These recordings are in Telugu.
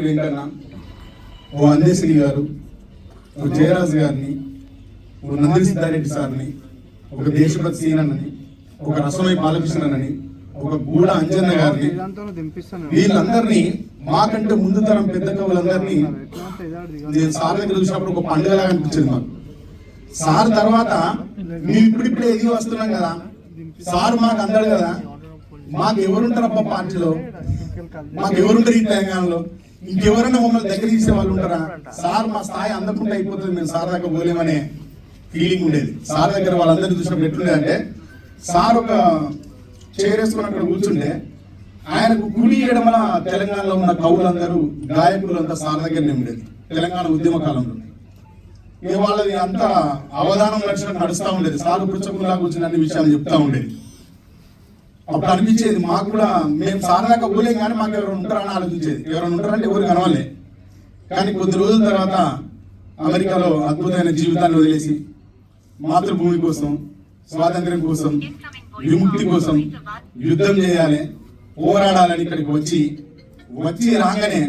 వెంకన్న, ఓ అందేశ్రీ గారు, ఓ జయరాజు గారిని, ఓ నందిరి సిద్ధారెడ్డి సార్ని, ఒక దేశపతి సీనన్నని, ఒక రసమై బాలకృష్ణని, ఒక గూడ అంజన్న గారిని, వీళ్ళందరినీ మాకంటే ముందు తరం పెద్ద కవులందరినీ నేను సార్ దగ్గర చూసినప్పుడు ఒక పండుగలాగా అనిపించింది మాకు. సార్ తర్వాత మేము ఇప్పుడిప్పుడే ఎదిగి వస్తున్నాం కదా, సార్ మాకు అందాడు కదా, మాకు ఎవరుంటారు అబ్బా పార్టీలో, మాకు ఎవరుంటారు ఈ తెలంగాణలో, ఇంకెవరైనా మమ్మల్ని దగ్గర తీసే వాళ్ళు ఉంటారా, సార్ మా స్థాయి అందకుండా అయిపోతుంది, మేము సార్ దగ్గర పోలేమనే ఫీలింగ్ ఉండేది. సార్ దగ్గర వాళ్ళందరినీ చూసినప్పుడు ఎట్లుండే అంటే, సార్ ఒక చేరేసుకుని అక్కడ కూర్చుంటే ఆయనకు కుడి ఎడమల తెలంగాణలో ఉన్న కవులందరూ గాయకులంతా సార్ దగ్గరనే ఉండేది తెలంగాణ ఉద్యమ కాలంలో. వాళ్ళది అంత అవధానం నడిచినట్టు నడుస్తూ ఉండేది. సార్ పుచ్చకుండా కూర్చుని అన్ని విషయాలు చెప్తా ఉండేది. అప్పుడు అనిపించేది మాకు కూడా, మేము సార్ దాకా ఊలేం కానీ మాకు ఎవరు ఉంటారని ఆలోచించేది. ఎవరైనా ఉంటారంటే ఎవరు కనవాలే. కానీ కొద్ది రోజుల తర్వాత అమెరికాలో అద్భుతమైన జీవితాన్ని వదిలేసి మాతృభూమి కోసం, స్వాతంత్ర్యం కోసం, విముక్తి కోసం యుద్ధం చేయాలి, పోరాడాలని ఇక్కడికి వచ్చి రాగానే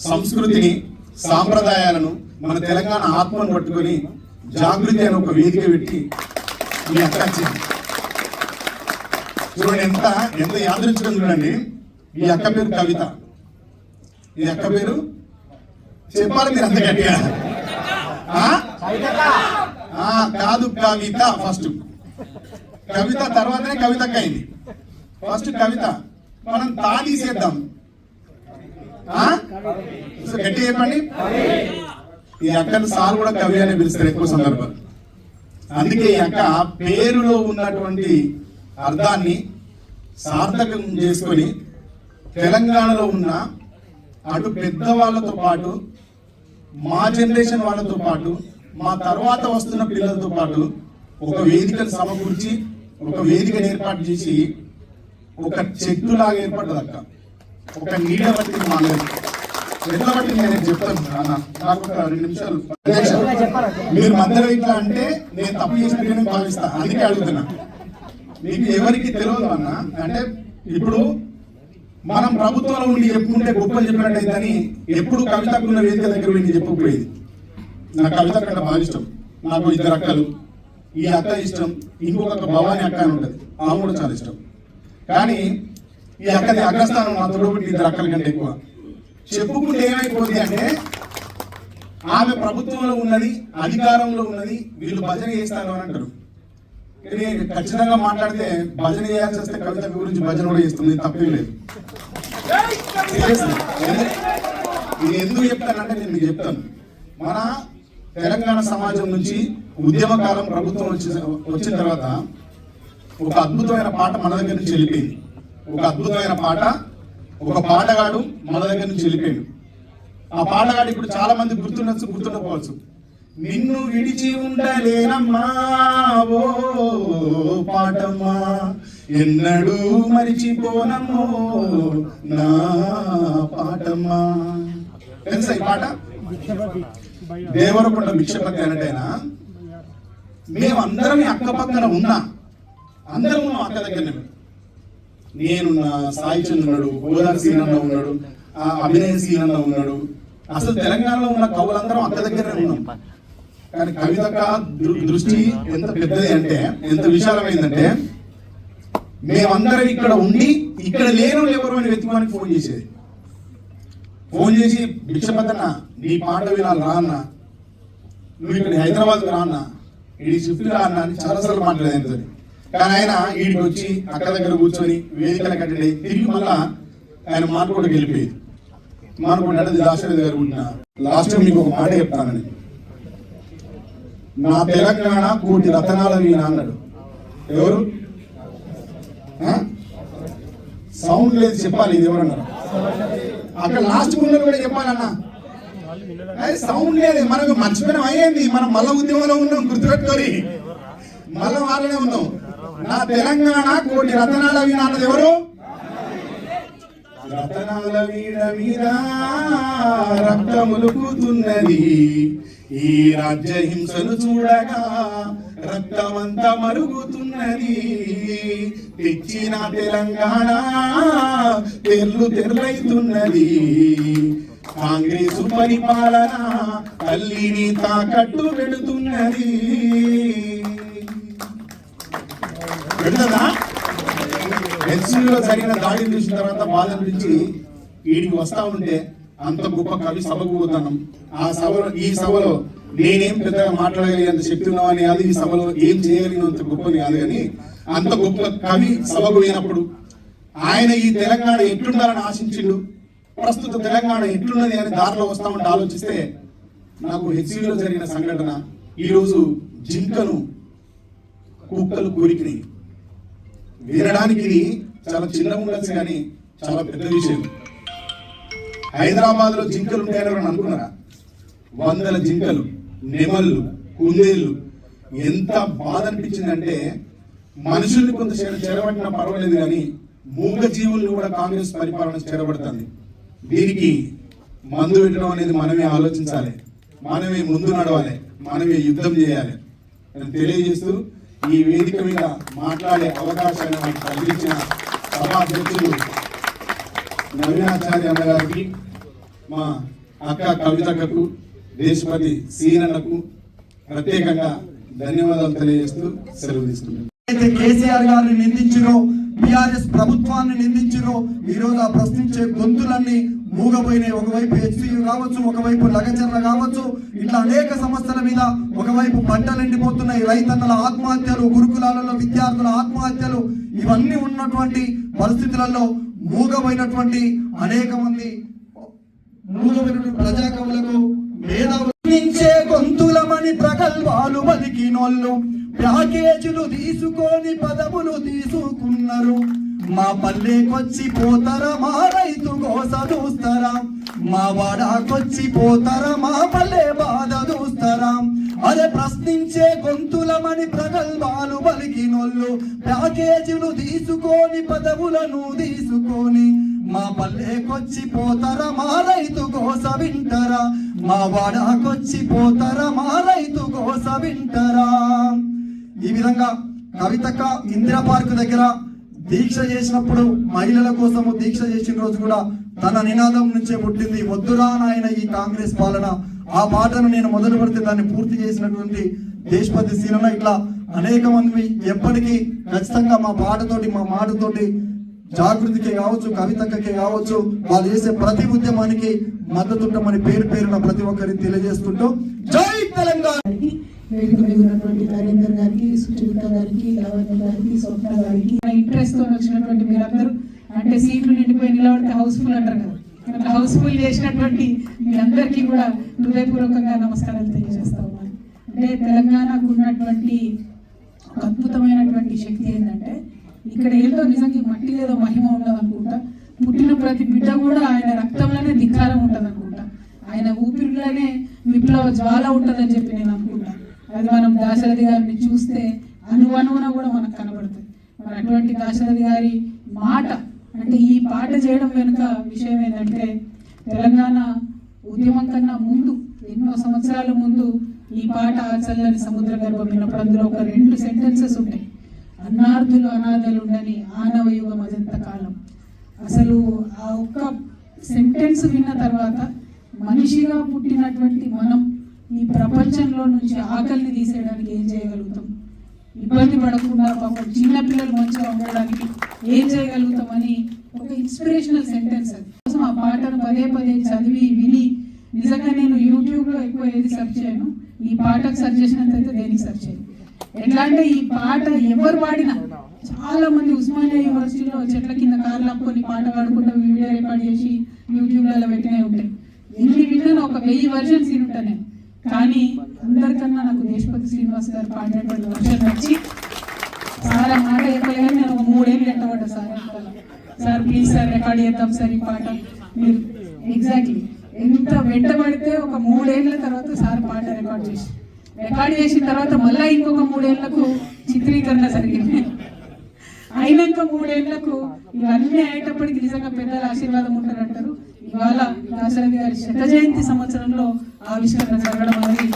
సంస్కృతిని సాంప్రదాయాలను, మన తెలంగాణ ఆత్మను పట్టుకొని జాగృతి అని ఒక వేదిక పెట్టి ఈ అక్క వచ్చింది. చూడండి ఎంత యాదృచ్ఛికం చూడండి. ఈ అక్క పేరు కవిత. ఈ అక్క పేరు చెప్పాలి మీరు అంత గట్టిగా. కాదు, కవిత ఫస్ట్. కవిత తర్వాతనే కవితక్క అయింది. ఫస్ట్ కవిత. మనం తీసేద్దాం. గట్టి చెప్పండి. ఈ అక్కను సార్ కూడా కవి అని పిలుస్తారు ఎక్కువ సందర్భాలు. అందుకే ఈ అక్క పేరులో ఉన్నటువంటి అర్థాన్ని సార్థకం చేసుకొని తెలంగాణలో ఉన్న అటు పెద్దవాళ్ళతో పాటు, మా జనరేషన్ వాళ్ళతో పాటు, మా తర్వాత వస్తున్న పిల్లలతో పాటు ఒక వేదికను సమకూర్చి, ఒక వేదికను ఏర్పాటు చేసి ఒక చెట్టులాగా ఏర్పడ్డది అక్క. ఒక నీడ బట్టి మాట్లాడి ఎట్లా బట్టి నేను చెప్తాను అన్న. నాకు ఒక 2 నిమిషాలు. మీరు మధ్యలో ఇట్లా అంటే నేను తప్పు చేసినట్టు భావిస్తా. అందుకే అడుగుతున్నా. మీకు ఎవరికి తెలియదు అన్న. అంటే ఇప్పుడు మనం ప్రభుత్వంలో ఉండి చెప్పుకుంటే గొప్పలు చెప్పినట్టయితే అని ఎప్పుడు కవితకున్న వేదిక దగ్గర వెళ్ళి చెప్పకపోయేది. నాకు కవిత కంటే బాగా ఇష్టం. నాకు 2 అక్కలు. ఈ అక్క ఇష్టం, ఇంకొక భవాని అక్క అని ఉంటుంది, ఆమె కూడా చాలా ఇష్టం. కానీ ఈ అక్కది అగ్రస్థానం నా తోడబుట్టి 2 అక్కల కంటే ఎక్కువ. చెప్పుకుంటే ఏమైపోతుంది అంటే, ఆమె ప్రభుత్వంలో ఉన్నది, అధికారంలో ఉన్నది, వీళ్ళు భజన చేస్తారు అని అంటారు. కానీ ఖచ్చితంగా మాట్లాడితే భజన చేయాల్సి వస్తే కవిత గురించి భజన కూడా చేస్తుంది, తప్పేం లేదు. ఇది ఎందుకు చెప్తానంటే నేను మీకు చెప్తాను. మన తెలంగాణ సమాజం నుంచి ఉద్యమకాలం ప్రభుత్వం వచ్చిన తర్వాత ఒక అద్భుతమైన పాట మన దగ్గర నుంచి వెళ్ళిపోయింది. ఒక పాటగాడు మన దగ్గర నుంచి వెళ్ళిపోయాడు. ఆ పాటగాడు ఇప్పుడు చాలా మంది గుర్తుండకపోవచ్చు. నిన్ను విడిచి ఉండలేనమ్మా ఓ పాటమ్మా, ఎన్నడూ మరిచిపోనమ్మో నా పాటమ్మా. తెలుసా ఈ పాట? దేవరకొండ భిక్షపతి అన్నట్టయినా మేమందరం అక్క పక్కన ఉన్నా, అందరం ఉన్నాం అక్క దగ్గరనే. నేనున్నా, సాయి చంద్ర ఉన్నాడు, గోదావరి సీనన్న ఉన్నాడు, అభినయ సీనన్న ఉన్నాడు. అసలు తెలంగాణలో ఉన్న కవులందరం అక్క దగ్గరనే ఉన్నాం. కానీ కవితక దృష్టి ఎంత పెద్దది అంటే, ఎంత విశాలమైందంటే, మేమందరం ఇక్కడ ఉండి ఇక్కడ లేను ఎవరు అని వెతుకుని ఫోన్ చేసేది. ఫోన్ చేసి భిక్షపతన్న నీ పాట వినాలి రా అన్న, నువ్వు ఇక్కడ హైదరాబాద్ రా అన్న, ఈ షిఫ్ట్ రా అన్న అని చాలాసార్లు మాట్లాడేది. కానీ ఆయన వీడికి వచ్చి అక్క దగ్గర కూర్చొని వేదికలు కట్టడి తిరిగి మళ్ళా ఆయన మాట్లాడి వెళ్ళిపోయేది. మాట్లాడి దాశరథి గారు ఉంటున్నా. లాస్ట్ మీకు ఒక మాట చెప్తానని, నా తెలంగాణ 1,00,00,000 రతనాల వీణ అన్నాడు. ఎవరు? సౌండ్ లేదు చెప్పాలి, ఇది ఎవరన్నారు? అక్కడ లాస్ట్ ముందు కూడా చెప్పాలన్నా, సౌండ్ లేదు. మనకు మర్చిపోయిన అయ్యింది. మనం మళ్ళా ఉద్యమంలో ఉన్నాం, గుర్తుపెట్టుకొని మళ్ళా వాళ్ళనే ఉన్నాం. నా తెలంగాణ 1,00,00,000 రతనాల వీణ అన్నది ఎవరు? రతనాల వీణ మీద రక్తములుకుతున్నది, ఈ రాజ్య హింసను చూడగా రక్తమంతా మరుగుతున్నది. తెచ్చిన తెలంగాణ తెర్లైతున్నది, కాంగ్రెసు పరిపాలన తల్లిని తాకట్టు పెడుతున్నది. పెడదా హెచ్సిలో జరిగిన దాడిని చూసిన తర్వాత బాధ అనిపించి వీడికి వస్తా ఉంటే అంత గొప్ప కవి సభకు పోతున్నాం. ఆ సభలో ఈ సభలో నేనేం పెద్దగా మాట్లాడగలిగినంత శక్తి ఉన్నామని కాదు, ఈ సభలో ఏం చేయగలిగినంత గొప్పని కాదు, కానీ అంత గొప్ప కవి సభకు పోయినప్పుడు ఆయన ఈ తెలంగాణ ఎట్లుండాలని ఆశించిండు, ప్రస్తుత తెలంగాణ ఎట్లున్నది అని దారిలో వస్తా ఉంటే ఆలోచిస్తే నాకు హెచ్సిలో జరిగిన సంఘటన, ఈరోజు జింకను కుక్కలు కోరికినాయి. వినడానికి ఇది చాలా చిన్నగా ఉండొచ్చు కానీ చాలా పెద్ద విషయం. హైదరాబాద్ లో జింకలు ఉంటాయని అనుకున్నారా? 100 జింకలు, నెమళ్ళు, కుందేళ్ళు. ఎంత బాధ అనిపించిందంటే మనుషుల్ని కొంత చెరబట్టినా పర్వాలేదు కానీ మూగ జీవుల్ని కూడా కాంగ్రెస్ పరిపాలన చెరబడుతుంది. దీనికి మందు పెట్టడం అనేది మనమే ఆలోచించాలి, మనమే ముందు నడవాలి, మనమే యుద్ధం చేయాలి అని తెలియజేస్తూ ఈ వేదిక మీద మాట్లాడే అవకాశాన్ని నాకు కలిగించిన సభాధ్యక్షులు నవీనాచార్య అన్న గారికి, మా అక్క కవితకు, దేశపతి సీనన్నకు ప్రత్యేకంగా ధన్యవాదాలు తెలియజేస్తూ సెలవు తీసుకున్నాను. అయితే కేసీఆర్ గారిని నిందించిరో, బీఆర్ఎస్ ప్రభుత్వాన్ని నిందించిరో, ఈరోజు ఆ ప్రశ్నించే గొంతులన్నీ మూగపోయినాయి. ఒకవైపు హెచ్సియు కావచ్చు, ఒకవైపు లగచర్ల కావచ్చు, ఇట్లా అనేక సమస్యల మీద ఒకవైపు పంటలు ఎండిపోతున్నాయి, రైతన్నల ఆత్మహత్యలు, గురుకులాలలో విద్యార్థుల ఆత్మహత్యలు, ఇవన్నీ ఉన్నటువంటి పరిస్థితులలో మూగపోయినటువంటి అనేక మంది ప్రజాకవులకు మేధావించే గొంతులమని ప్రగల్భాలు పలికినోళ్ళు ప్యాకేజీలు తీసుకొని పదవులు తీసుకున్నారు. మా పల్లెకొచ్చి పోతారా, మా రైతు గోస చూస్తారా, మా వాడాకొచ్చి పోతారా, మా పల్లె బాధ చూస్తారా. అదే ప్రశ్నించే గొంతులమని ప్రగల్భాలు పలికినోళ్ళు ప్యాకేజీలు తీసుకొని పదవులను తీసుకొని మా పల్లెకొచ్చి పోతారా, మా రైతు గోస వింటారా, మా వాడాకొచ్చి పోతారా, మా రైతు గోస వింటారా. ఈ విధంగా కవితక్క ఇందిరా పార్క్ దగ్గర దీక్ష చేసినప్పుడు మహిళల కోసము దీక్ష చేసిన రోజు కూడా తన నినాదం నుంచే పుట్టింది, వద్దురా నాయన ఈ కాంగ్రెస్ పాలన. ఆ పాటను నేను మొదలు పెడితే దాన్ని పూర్తి చేసినటువంటి దేశపతి సీనన్న, ఇట్లా అనేక మంది ఎప్పటికీ ఖచ్చితంగా మా పాటతోటి, మా మాటతోటి జాగృతికే కావచ్చు, కవితకే కావచ్చు, వాళ్ళు చేసే ప్రతి ఉద్యమానికి మద్దతుంటామని పేరు పేరున ప్రతి ఒక్కరికి తెలియజేస్తుంటూ జై తెలంగాణ. ఉన్నటువంటి నరేందర్ గారికి, సుచరిత గారికి, లావణ్య గారికి, స్వప్న గారికి, ఇంట్రెస్ట్ తో వచ్చినటువంటి మీరందరూ, అంటే సీట్లు నిండిపోయి నిలబడితే హౌస్ఫుల్ అంటారు కదా, అట్లా హౌస్ఫుల్ చేసినటువంటి మీ అందరికీ కూడా హృదయపూర్వకంగా నమస్కారాలు తెలియజేస్తా ఉన్నాను. అంటే తెలంగాణకు ఉన్నటువంటి ఒక అద్భుతమైనటువంటి శక్తి ఏంటంటే, ఇక్కడ ఏదో నిజంగా మట్టిలో ఏదో మహిమ ఉండదు అనుకుంటా, పుట్టిన ప్రతి బిడ్డ కూడా ఆయన రక్తంలోనే ధిక్కారం ఉంటుంది అనుకుంటా, ఆయన ఊపిరిలోనే విప్లవ జ్వాల ఉంటుందని చెప్పి నేను అనుకుంటా. అది మనం దాశరథి గారిని చూస్తే అనువనువున కూడా మనకు కనబడుతుంది. మరి అటువంటి దాశరథి గారి మాట, అంటే ఈ పాట చేయడం వెనుక విషయం ఏంటంటే, తెలంగాణ ఉద్యమం కన్నా ముందు, ఎన్నో సంవత్సరాల ముందు ఈ పాట చల్లని సముద్ర గర్భం విన్నప్పుడు అందులో ఒక 2 సెంటెన్సెస్ ఉంటాయి. అన్నార్థులు అనాథలు ఉండని ఆనవ యుగం అజంత కాలం. అసలు ఆ ఒక్క సెంటెన్స్ విన్న తర్వాత మనిషిగా పుట్టినటువంటి మనం ఈ ప్రపంచంలో నుంచి ఆకలిని తీసేయడానికి ఏం చేయగలుగుతాం, ఇబ్బంది పడకుండా పాపం చిన్నపిల్లలు మంచిగా ఉండడానికి ఏం చేయగలుగుతామని ఒక ఇన్స్పిరేషనల్ సెంటెన్స్. అది కోసం ఆ పాటను పదే పదే చదివి విని, నిజంగా నేను యూట్యూబ్లో ఎక్కువ ఏది సెర్చ్ చేయను, ఈ పాటకు సెర్చ్ చేసినంతైతే దేనికి సెర్చ్ చేయను. ఎట్లా అంటే ఈ పాట ఎవరు పాడినా, చాలా మంది ఉస్మానియా యూనివర్సిటీలో చెట్ల కింద కార్లు అప్పుకొని పాట పాడుకుంటూ వీడియో రికార్డ్ చేసి యూట్యూబ్లలో పెట్టినవి ఉంటాయి. ఎన్ని విన్నాను, ఒక 1000 వర్షన్స్ వింటాను నేను. కానీ అందరికన్నా నాకు దేశపతి శ్రీనివాస్ గారు పాడినటువంటి వర్షన్ నచ్చి, చాలా మాట చెప్పలేదు, నేను ఒక 3 ఏళ్ళు ఎంటబడ్డా సార్ ప్లీజ్ సార్ రికార్డ్ చేద్దాం సార్ ఈ పాట. మీరు ఎగ్జాక్ట్లీ ఎంత వెంటబడితే ఒక 3 ఏళ్ళ తర్వాత సార్ పాట రికార్డ్ చేసిన తర్వాత మళ్ళీ ఇంకొక 3 ఏళ్లకు చిత్రీకరణ జరిగింది. అయినాక 3 ఏళ్లకు ఇవన్నీ అయ్యేటప్పటికి నిజంగా పెద్దల ఆశీర్వాదం ఉంటారంటారు. ఇవాళ దాశరథి గారి 100వ జయంతి సంవత్సరంలో ఆవిష్కరణ జరగడం అనేది